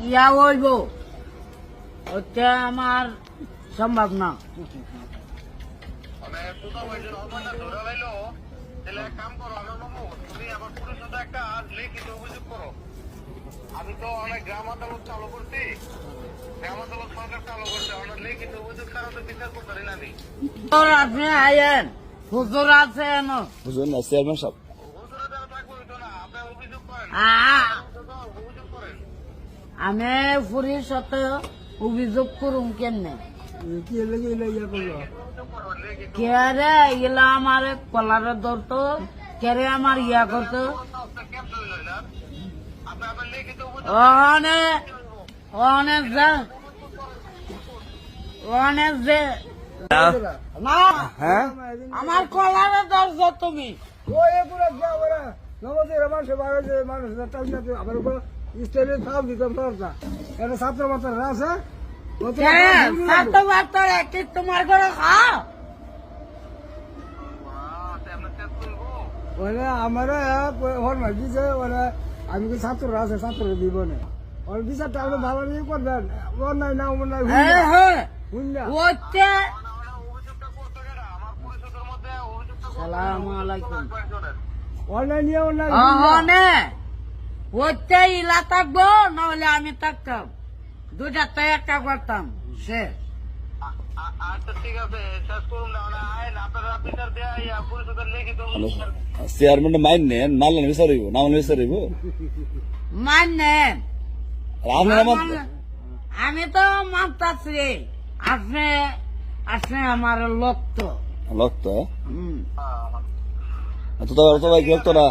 ইয়া হইব, ওটা আমার সম্ভব না। মানে তোতা ভাইদের অবমাননা ধরে লাইলো, তাহলে এক কাম করো, আমার মামু তুমি আমার পুলিশের সাথে একটা লিখিত অভিযোগ করো। আমি তো অনেক গ্রাম আদালত চালু করছি, গ্রাম আদালত সরকার চালু করছে, অনেক লিখিত অভিযোগ ছাড়া তো বিচার করতে পারি না আমি। তোর আপনি আইয়েন, হুজুর আছে এন। বুঝলেন না চেয়ারম্যান সাহেব? হুজুরে দ্বারা থাকবো হইতো না, আপনি অভিযোগ করেন, অভিযোগ করেন। আমি পুরীর সাথে অভিযোগ করুম কেমনে? অভিযোগ করো, লিখিত কেরে এগুলা আমার কলারে ধরতো, কেরে আমার ইয়া করতো। আপনার ক্যান্সেল হইল না, আপনি আপনার লিখিত অভিযোগ অনেক যে না, হ্যাঁ আমার কলারে ধরছো তুমি। ছাত্র মাত্রা আছে একটি তোমার ঘরে খাও। আমার দিছে আমি ছাত্র আছে ছাত্র দিব না বিচারটা আপনি ভালো নিয়ে করবেন অন্যায় না অন্যায় হচ্ছে সালামু আলাইকুম। অন্যায় নিয়ে অন্যায় হচ্ছে ইলা থাকবো, নাহলে আমি থাকতাম, দুটাতে একটা করতাম সে। আচ্ছা ঠিক আছে শেষ করুন না আপনারা বিচার দেয়া পরিষদের লিখিত চেয়ারম্যান মাইন নেন, মানলেন বিচার হইব, না মানলে বিচার হইব। মানেন আপনার আমার আমি তো মানতাছি, আপনি আপনি আমার লক্ষ্য। লক্ত তো ভাই কি লক্ত না